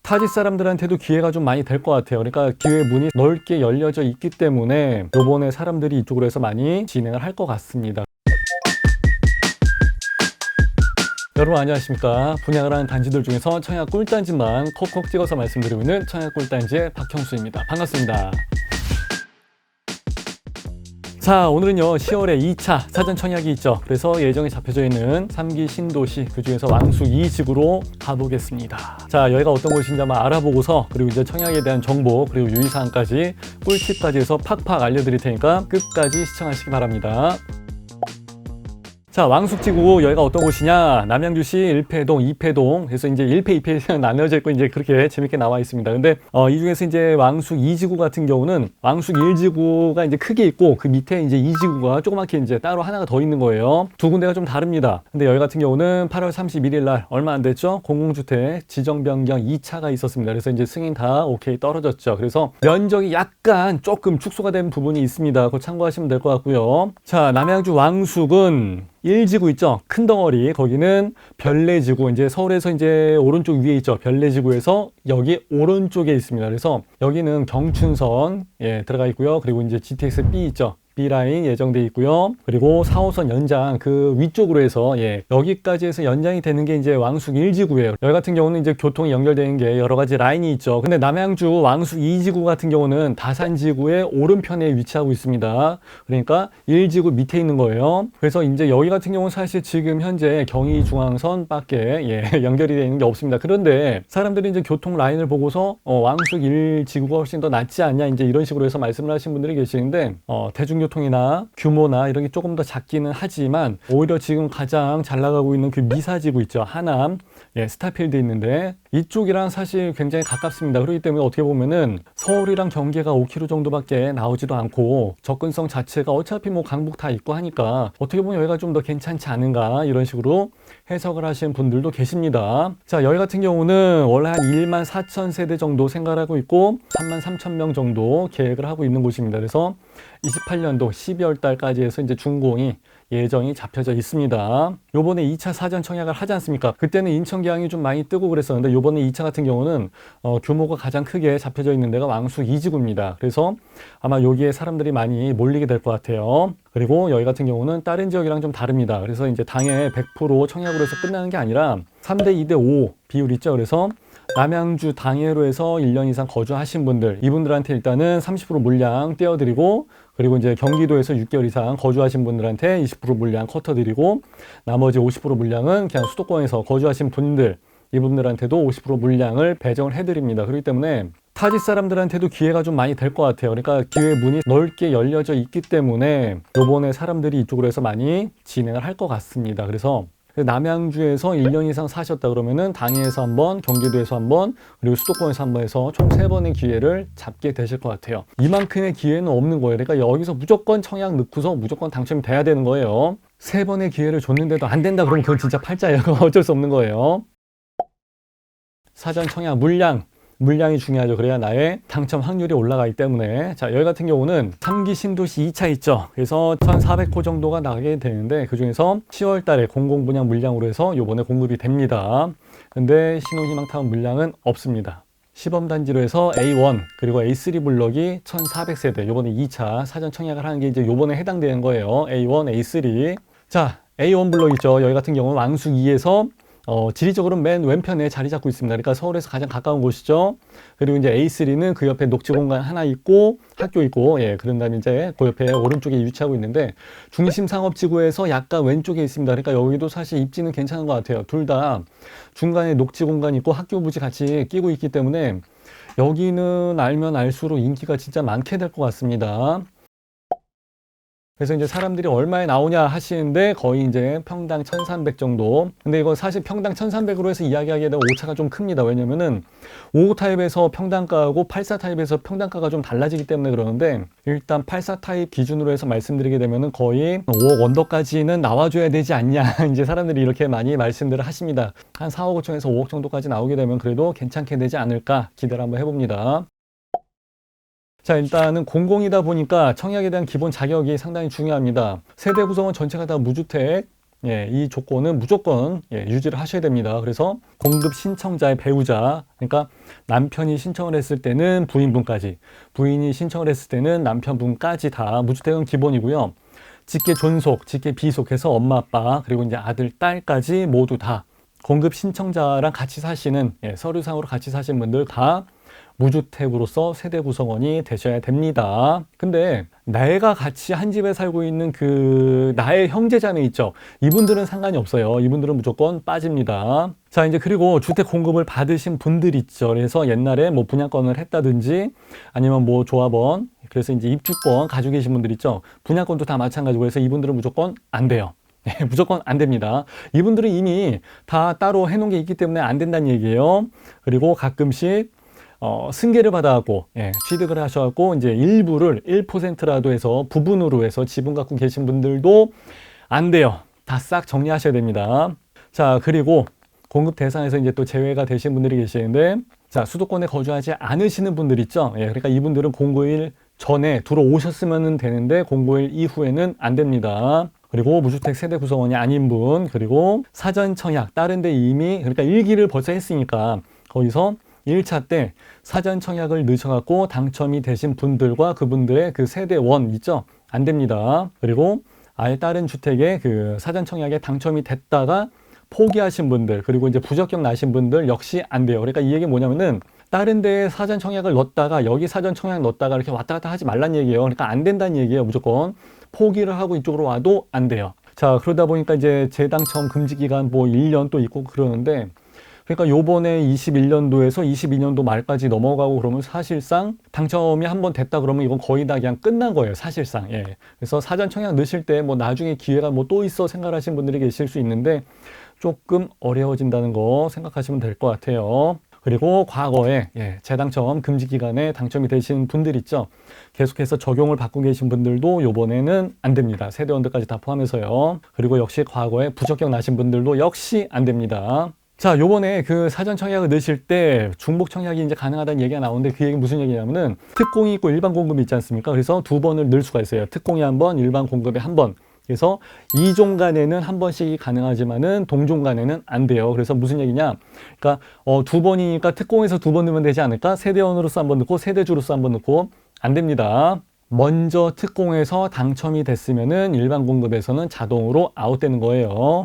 타지 사람들한테도 기회가 좀 많이 될 것 같아요. 그러니까 기회 문이 넓게 열려져 있기 때문에 요번에 사람들이 이쪽으로 해서 많이 진행을 할 것 같습니다. 여러분 안녕하십니까. 분양을 하는 단지들 중에서 청약 꿀단지만 콕콕 찍어서 말씀드리고 있는 청약 꿀단지의 박형수입니다. 반갑습니다. 자, 오늘은요 10월에 2차 사전 청약이 있죠. 그래서 예정이 잡혀져 있는 3기 신도시, 그 중에서 왕숙 2지구로 가보겠습니다. 자, 여기가 어떤 곳인지 한번 알아보고서, 그리고 이제 청약에 대한 정보, 그리고 유의사항까지, 꿀팁까지 해서 팍팍 알려드릴 테니까 끝까지 시청하시기 바랍니다. 자, 왕숙지구 여기가 어떤 곳이냐? 남양주시 1패동, 2패동. 그래서 이제 1패, 2패 나뉘어져 있고 이제 그렇게 재밌게 나와 있습니다. 근데 이 중에서 이제 왕숙 2지구 같은 경우는 왕숙 1지구가 이제 크게 있고 그 밑에 이제 2지구가 조그맣게 이제 따로 하나가 더 있는 거예요. 두 군데가 좀 다릅니다. 근데 여기 같은 경우는 8월 31일 날 얼마 안 됐죠? 공공주택 지정 변경 2차가 있었습니다. 그래서 이제 승인 다 오케이 떨어졌죠. 그래서 면적이 약간 조금 축소가 된 부분이 있습니다. 그거 참고하시면 될 것 같고요. 자, 남양주 왕숙은 1지구 있죠? 큰 덩어리. 거기는 별내지구. 이제 서울에서 이제 오른쪽 위에 있죠? 별내지구에서 여기 오른쪽에 있습니다. 그래서 여기는 경춘선 들어가 있고요. 그리고 이제 GTX B 있죠? B라인 예정돼 있고요. 그리고 4호선 연장 그 위쪽으로 해서 여기까지 해서 연장이 되는 게 이제 왕숙 1지구예요. 여기 같은 경우는 이제 교통이 연결되는 게 여러 가지 라인이 있죠. 근데 남양주 왕숙 2지구 같은 경우는 다산지구의 오른편에 위치하고 있습니다. 그러니까 1지구 밑에 있는 거예요. 그래서 이제 여기 같은 경우는 사실 지금 현재 경의중앙선 밖에 연결이 되어 있는 게 없습니다. 그런데 사람들이 이제 교통 라인을 보고서 왕숙 1지구가 훨씬 더 낫지 않냐 이제 이런 식으로 해서 말씀을 하신 분들이 계시는데 대중교통이나 규모나 이런 게 조금 더 작기는 하지만 오히려 지금 가장 잘 나가고 있는 그 미사지구 있죠. 하남 스타필드 있는데 이쪽이랑 사실 굉장히 가깝습니다. 그렇기 때문에 어떻게 보면은 서울이랑 경기가 5km 정도밖에 나오지도 않고 접근성 자체가 어차피 뭐 강북 다 있고 하니까 어떻게 보면 여기가 좀 더 괜찮지 않은가 이런 식으로 해석을 하시는 분들도 계십니다. 자, 여기 같은 경우는 원래 한 1만 4천 세대 정도 생각하고 있고 3만 3천 명 정도 계획을 하고 있는 곳입니다. 그래서 28년도 12월 달까지 해서 이제 준공이 예정이 잡혀져 있습니다. 요번에 2차 사전 청약을 하지 않습니까? 그때는 인천계양이 좀 많이 뜨고 그랬었는데 요번에 2차 같은 경우는 규모가 가장 크게 잡혀져 있는 데가 왕숙 2지구입니다. 그래서 아마 여기에 사람들이 많이 몰리게 될 것 같아요. 그리고 여기 같은 경우는 다른 지역이랑 좀 다릅니다. 그래서 이제 당에 100% 청약으로 해서 끝나는 게 아니라 3대 2대 5 비율 있죠. 그래서 남양주 당해로 해서 1년 이상 거주하신 분들, 이분들한테 일단은 30% 물량 떼어드리고, 그리고 이제 경기도에서 6개월 이상 거주하신 분들한테 20% 물량 커터드리고, 나머지 50% 물량은 그냥 수도권에서 거주하신 분들, 이분들한테도 50% 물량을 배정을 해드립니다. 그렇기 때문에 타지 사람들한테도 기회가 좀 많이 될 것 같아요. 그러니까 기회 문이 넓게 열려져 있기 때문에 요번에 사람들이 이쪽으로 해서 많이 진행을 할 것 같습니다. 그래서 남양주에서 1년 이상 사셨다 그러면은 당해에서 한 번, 경기도에서 한 번, 그리고 수도권에서 한 번 해서 총 3번의 기회를 잡게 되실 것 같아요. 이만큼의 기회는 없는 거예요. 그러니까 여기서 무조건 청약 넣고서 무조건 당첨이 돼야 되는 거예요. 3번의 기회를 줬는데도 안 된다 그러면 그건 진짜 팔자예요. 어쩔 수 없는 거예요. 사전 청약 물량이 중요하죠. 그래야 나의 당첨 확률이 올라가기 때문에. 자, 여기 같은 경우는 3기 신도시 2차 있죠. 그래서 1,400호 정도가 나가게 되는데 그 중에서 10월 달에 공공분양 물량으로 해서 요번에 공급이 됩니다. 근데 신혼희망타운 물량은 없습니다. 시범단지로 해서 A1 그리고 A3 블럭이 1,400세대 요번에 2차 사전 청약을 하는 게 이제 요번에 해당되는 거예요. A1, A3. 자, A1 블럭 있죠. 여기 같은 경우는 왕숙 2에서 지리적으로는 맨 왼편에 자리 잡고 있습니다. 그러니까 서울에서 가장 가까운 곳이죠. 그리고 이제 A3는 그 옆에 녹지 공간 하나 있고 학교 있고 그런 다음에 이제 그 옆에 오른쪽에 위치하고 있는데 중심 상업지구에서 약간 왼쪽에 있습니다. 그러니까 여기도 사실 입지는 괜찮은 것 같아요. 둘 다 중간에 녹지 공간 있고 학교 부지 같이 끼고 있기 때문에 여기는 알면 알수록 인기가 진짜 많게 될 것 같습니다. 그래서 이제 사람들이 얼마에 나오냐 하시는데 거의 이제 평당 1,300 정도. 근데 이거 사실 평당 1,300으로 해서 이야기하기에 되면 오차가 좀 큽니다. 왜냐면은 55 타입에서 평당가하고 84 타입에서 평당가가 좀 달라지기 때문에 그러는데 일단 84 타입 기준으로 해서 말씀드리게 되면은 거의 5억 언더까지는 나와줘야 되지 않냐. 이제 사람들이 이렇게 많이 말씀들을 하십니다. 한 4억 5천에서 5억 정도까지 나오게 되면 그래도 괜찮게 되지 않을까 기대를 한번 해봅니다. 자, 일단은 공공이다 보니까 청약에 대한 기본 자격이 상당히 중요합니다. 세대 구성원 전체가 다 무주택, 예, 이 조건은 무조건 유지를 하셔야 됩니다. 그래서 공급 신청자의 배우자, 그러니까 남편이 신청을 했을 때는 부인분까지, 부인이 신청을 했을 때는 남편분까지 다 무주택은 기본이고요. 직계 존속, 직계 비속해서 엄마, 아빠, 그리고 이제 아들, 딸까지 모두 다 공급 신청자랑 같이 사시는, 서류상으로 같이 사신 분들 다 무주택으로서 세대 구성원이 되셔야 됩니다. 근데 내가 같이 한 집에 살고 있는 그 나의 형제자매 있죠? 이분들은 상관이 없어요. 이분들은 무조건 빠집니다. 자, 이제 그리고 주택 공급을 받으신 분들 있죠. 그래서 옛날에 뭐 분양권을 했다든지 아니면 뭐 조합원, 그래서 이제 입주권 가지고 계신 분들 있죠. 분양권도 다 마찬가지고 해서 이분들은 무조건 안 돼요. 무조건 안 됩니다. 이분들은 이미 다 따로 해놓은 게 있기 때문에 안 된다는 얘기예요. 그리고 가끔씩 승계를 받아갖고 취득을 하셔갖고 이제 일부를 1%라도 해서 부분으로 해서 지분 갖고 계신 분들도 안 돼요. 다 싹 정리하셔야 됩니다. 자, 그리고 공급 대상에서 이제 또 제외가 되신 분들이 계시는데, 자, 수도권에 거주하지 않으시는 분들 있죠. 그러니까 이분들은 공고일 전에 들어오셨으면 되는데 공고일 이후에는 안 됩니다. 그리고 무주택 세대 구성원이 아닌 분, 그리고 사전 청약 다른 데 이미, 그러니까 일기를 벌써 했으니까 거기서 1차 때 사전 청약을 넣으셔갖고 당첨이 되신 분들과 그분들의 그 세대원 있죠? 안 됩니다. 그리고 아예 다른 주택에 그 사전 청약에 당첨이 됐다가 포기하신 분들, 그리고 이제 부적격 나신 분들 역시 안 돼요. 그러니까 이 얘기 뭐냐면은 다른 데에 사전 청약을 넣었다가 여기 사전 청약 넣었다가 이렇게 왔다 갔다 하지 말란 얘기예요. 그러니까 안 된다는 얘기예요. 무조건 포기를 하고 이쪽으로 와도 안 돼요. 자, 그러다 보니까 이제 재당첨 금지 기간 뭐 1년 또 있고 그러는데, 그러니까 요번에 21년도에서 22년도 말까지 넘어가고 그러면 사실상 당첨이 한번 됐다 그러면 이건 거의 다 그냥 끝난 거예요. 사실상. 그래서 사전 청약 넣으실 때 뭐 나중에 기회가 뭐 또 있어 생각하시는 분들이 계실 수 있는데 조금 어려워진다는 거 생각하시면 될 것 같아요. 그리고 과거에 재당첨 금지 기간에 당첨이 되신 분들 있죠. 계속해서 적용을 받고 계신 분들도 요번에는 안 됩니다. 세대원들까지 다 포함해서요. 그리고 역시 과거에 부적격 나신 분들도 역시 안 됩니다. 자, 요번에 그 사전 청약을 넣으실 때 중복 청약이 이제 가능하다는 얘기가 나오는데 그 얘기 무슨 얘기냐면은 특공이 있고 일반 공급이 있지 않습니까? 그래서 두 번을 넣을 수가 있어요. 특공이 한 번, 일반 공급이 한 번. 그래서 이종 간에는 한 번씩이 가능하지만은 동종 간에는 안 돼요. 그래서 무슨 얘기냐? 그러니까 두 번이니까 특공에서 두 번 넣으면 되지 않을까? 세대원으로서 한 번 넣고 세대주로서 한 번 넣고 안 됩니다. 먼저 특공에서 당첨이 됐으면은 일반 공급에서는 자동으로 아웃되는 거예요.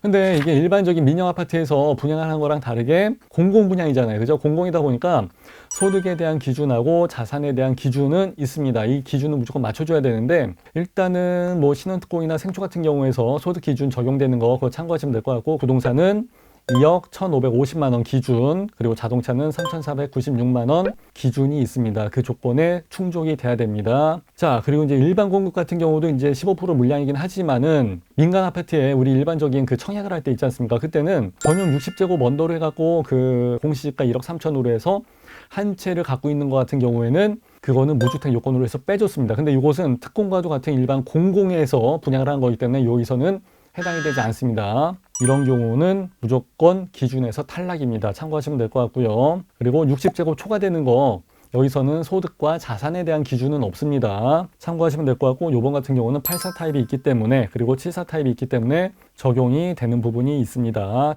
근데 이게 일반적인 민영 아파트에서 분양하는 거랑 다르게 공공 분양이잖아요. 그죠? 공공이다 보니까 소득에 대한 기준하고 자산에 대한 기준은 있습니다. 이 기준은 무조건 맞춰줘야 되는데, 일단은 뭐 신혼특공이나 생초 같은 경우에서 소득 기준 적용되는 거 그거 참고하시면 될 것 같고, 부동산은 2억 1,550만 원 기준, 그리고 자동차는 3,496만 원 기준이 있습니다. 그 조건에 충족이 돼야 됩니다. 자, 그리고 이제 일반 공급 같은 경우도 이제 15% 물량이긴 하지만은 민간 아파트에 우리 일반적인 그 청약을 할 때 있지 않습니까? 그때는 전용 60제곱 언더로 해갖고 그 공시지가 1억 3천으로 해서 한 채를 갖고 있는 것 같은 경우에는 그거는 무주택 요건으로 해서 빼줬습니다. 근데 이것은 특공과도 같은 일반 공공에서 분양을 한 거기 때문에 여기서는 해당이 되지 않습니다. 이런 경우는 무조건 기준에서 탈락입니다. 참고하시면 될 것 같고요. 그리고 60제곱 초과되는 거 여기서는 소득과 자산에 대한 기준은 없습니다. 참고하시면 될 것 같고, 요번 같은 경우는 84 타입이 있기 때문에, 그리고 74 타입이 있기 때문에 적용이 되는 부분이 있습니다.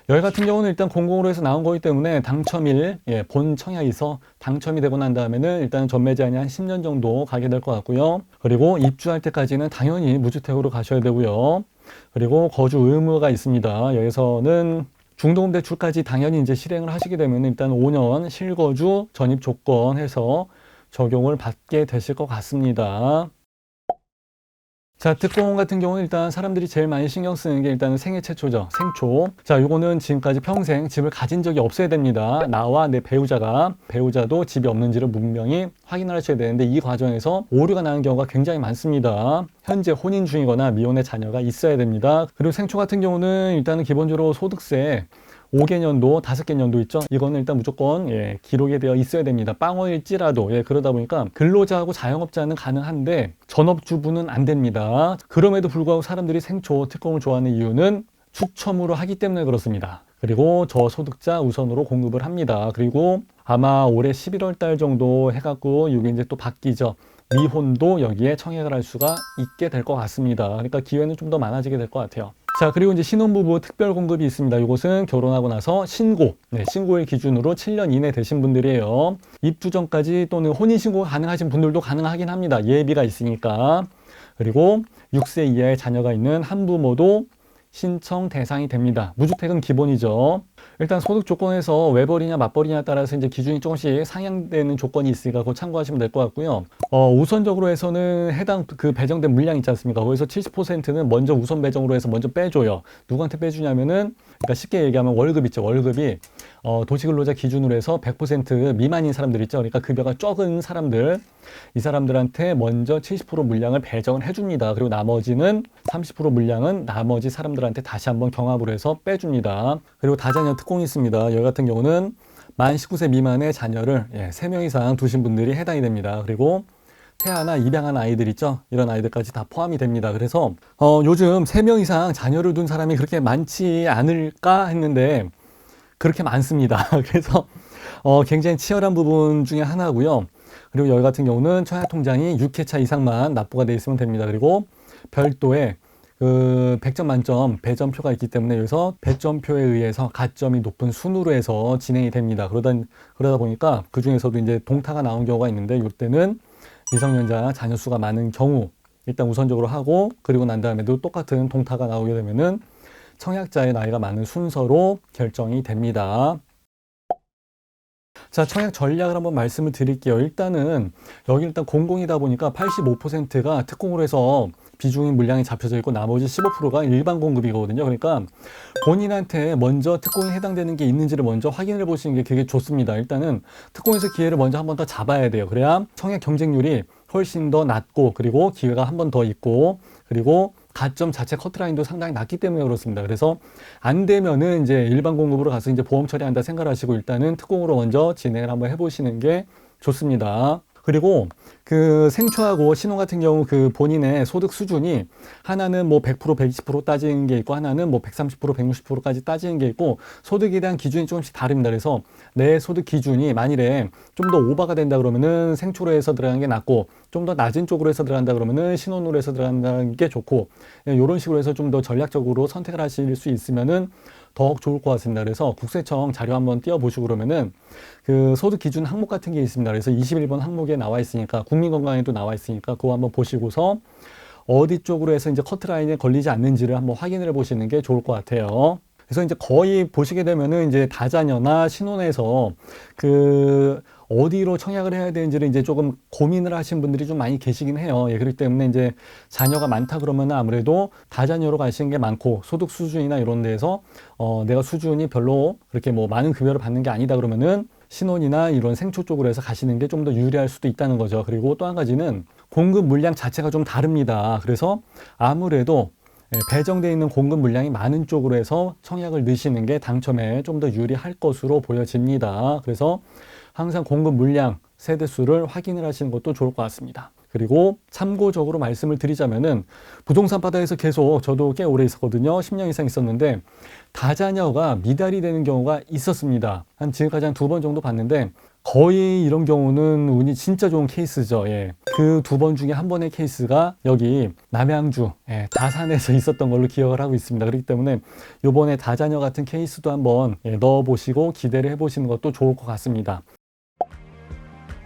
여기 같은 경우는 일단 공공으로 해서 나온 거기 때문에 당첨일, 본 청약에서 당첨이 되고 난 다음에는 일단 전매 제한이 한 10년 정도 가게 될 것 같고요. 그리고 입주할 때까지는 당연히 무주택으로 가셔야 되고요. 그리고 거주 의무가 있습니다. 여기서는 중도금 대출까지 당연히 이제 실행을 하시게 되면 일단 5년 실거주 전입 조건 해서 적용을 받게 되실 것 같습니다. 자, 특공 같은 경우는 일단 사람들이 제일 많이 신경 쓰는 게 일단은 생애 최초죠. 생초. 자, 요거는 지금까지 평생 집을 가진 적이 없어야 됩니다. 나와 내 배우자도 집이 없는지를 분명히 확인을 하셔야 되는데, 이 과정에서 오류가 나는 경우가 굉장히 많습니다. 현재 혼인 중이거나 미혼의 자녀가 있어야 됩니다. 그리고 생초 같은 경우는 일단은 기본적으로 소득세 5개년도, 5개년도 있죠? 이거는 일단 무조건 기록이 되어 있어야 됩니다. 빵어일지라도. 그러다 보니까 근로자하고 자영업자는 가능한데 전업주부는 안 됩니다. 그럼에도 불구하고 사람들이 생초 특공을 좋아하는 이유는 추첨으로 하기 때문에 그렇습니다. 그리고 저소득자 우선으로 공급을 합니다. 그리고 아마 올해 11월 달 정도 해갖고 이게 이제 또 바뀌죠. 미혼도 여기에 청약을 할 수가 있게 될 것 같습니다. 그러니까 기회는 좀 더 많아지게 될 것 같아요. 자, 그리고 이제 신혼부부 특별 공급이 있습니다. 이것은 결혼하고 나서 신고일 기준으로 7년 이내 되신 분들이에요. 입주 전까지 또는 혼인신고 가능하신 분들도 가능하긴 합니다. 예비가 있으니까. 그리고 6세 이하의 자녀가 있는 한부모도 신청 대상이 됩니다. 무주택은 기본이죠. 일단 소득 조건에서 외벌이냐 맞벌이냐에 따라서 이제 기준이 조금씩 상향되는 조건이 있으니까 그거 참고하시면 될 것 같고요. 우선적으로 해서는 해당 그 배정된 물량 있지 않습니까? 거기서 70%는 먼저 우선 배정으로 해서 먼저 빼줘요. 누구한테 빼주냐면은, 그러니까 쉽게 얘기하면 월급 있죠. 월급이 도시근로자 기준으로 해서 100% 미만인 사람들 있죠. 그러니까 급여가 적은 사람들, 이 사람들한테 먼저 70% 물량을 배정을 해줍니다. 그리고 나머지는 30% 물량은 나머지 사람들한테 다시 한번 경합으로 해서 빼줍니다. 그리고 다자녀 특공이 있습니다. 여기 같은 경우는 만 19세 미만의 자녀를 3명 이상 두신 분들이 해당이 됩니다. 그리고 태아나 입양한 아이들 있죠. 이런 아이들까지 다 포함이 됩니다. 그래서 요즘 3명 이상 자녀를 둔 사람이 그렇게 많지 않을까 했는데 그렇게 많습니다. 그래서 굉장히 치열한 부분 중에 하나고요. 그리고 여기 같은 경우는 청약통장이 6회차 이상만 납부가 되어 있으면 됩니다. 그리고 별도의 그 100점 만점 배점표가 있기 때문에 여기서 배점표에 의해서 가점이 높은 순으로 해서 진행이 됩니다. 그러다 보니까 그 중에서도 이제 동타가 나온 경우가 있는데 이때는 미성년자 자녀 수가 많은 경우 일단 우선적으로 하고, 그리고 난 다음에도 똑같은 동타가 나오게 되면은 청약자의 나이가 많은 순서로 결정이 됩니다. 자, 청약 전략을 한번 말씀을 드릴게요. 일단은 여기 일단 공공이다 보니까 85%가 특공으로 해서 비중인 물량이 잡혀져 있고 나머지 15%가 일반 공급이거든요. 그러니까 본인한테 먼저 특공이 해당되는 게 있는지를 먼저 확인해 보시는 게 되게 좋습니다. 일단은 특공에서 기회를 먼저 한 번 더 잡아야 돼요. 그래야 청약 경쟁률이 훨씬 더 낮고, 그리고 기회가 한 번 더 있고, 그리고 가점 자체 커트라인도 상당히 낮기 때문에 그렇습니다. 그래서 안 되면은 이제 일반 공급으로 가서 이제 보험 처리한다 생각하시고 일단은 특공으로 먼저 진행을 한번 해보시는 게 좋습니다. 그리고 그 생초하고 신혼 같은 경우 그 본인의 소득 수준이 하나는 뭐 100%, 120% 따지는 게 있고 하나는 뭐 130%, 160%까지 따지는 게 있고 소득에 대한 기준이 조금씩 다릅니다. 그래서 내 소득 기준이 만일에 좀 더 오버가 된다 그러면은 생초로 해서 들어가는 게 낫고, 좀 더 낮은 쪽으로 해서 들어간다 그러면은 신혼으로 해서 들어간다는 게 좋고, 이런 식으로 해서 좀 더 전략적으로 선택을 하실 수 있으면은 더욱 좋을 것 같습니다. 그래서 국세청 자료 한번 띄워보시고 그러면은 그 소득 기준 항목 같은 게 있습니다. 그래서 21번 항목에 나와 있으니까, 국민건강에도 나와 있으니까 그거 한번 보시고서 어디 쪽으로 해서 이제 커트라인에 걸리지 않는지를 한번 확인을 해 보시는 게 좋을 것 같아요. 그래서 이제 거의 보시게 되면은 이제 다자녀나 신혼에서 그 어디로 청약을 해야 되는지를 이제 조금 고민을 하신 분들이 좀 많이 계시긴 해요. 그렇기 때문에 이제 자녀가 많다 그러면 아무래도 다자녀로 가시는 게 많고, 소득 수준이나 이런 데에서 내가 수준이 별로 그렇게 뭐 많은 급여를 받는 게 아니다 그러면은 신혼이나 이런 생초 쪽으로 해서 가시는 게 좀 더 유리할 수도 있다는 거죠. 그리고 또 한 가지는 공급 물량 자체가 좀 다릅니다. 그래서 아무래도 배정되어 있는 공급 물량이 많은 쪽으로 해서 청약을 넣으시는 게 당첨에 좀 더 유리할 것으로 보여집니다. 그래서 항상 공급 물량, 세대수를 확인을 하시는 것도 좋을 것 같습니다. 그리고 참고적으로 말씀을 드리자면은 부동산 바다에서 계속 저도 꽤 오래 있었거든요. 10년 이상 있었는데 다자녀가 미달이 되는 경우가 있었습니다. 지금까지 한 2번 정도 봤는데 거의 이런 경우는 운이 진짜 좋은 케이스죠. 그 2번 중에 한 번의 케이스가 여기 남양주 다산에서 있었던 걸로 기억을 하고 있습니다. 그렇기 때문에 이번에 다자녀 같은 케이스도 한번 넣어보시고 기대를 해보시는 것도 좋을 것 같습니다.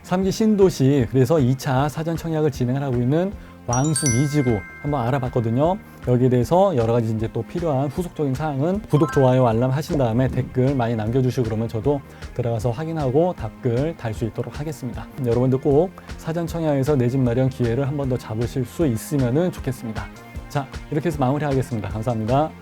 3기 신도시, 그래서 2차 사전 청약을 진행을 하고 있는 왕숙 2지구 한번 알아봤거든요. 여기에 대해서 여러 가지 이제 또 필요한 후속적인 사항은 구독, 좋아요, 알람 하신 다음에 댓글 많이 남겨주시고 그러면 저도 들어가서 확인하고 답글 달 수 있도록 하겠습니다. 여러분들 꼭 사전 청약에서 내 집 마련 기회를 한 번 더 잡으실 수 있으면 좋겠습니다. 자, 이렇게 해서 마무리하겠습니다. 감사합니다.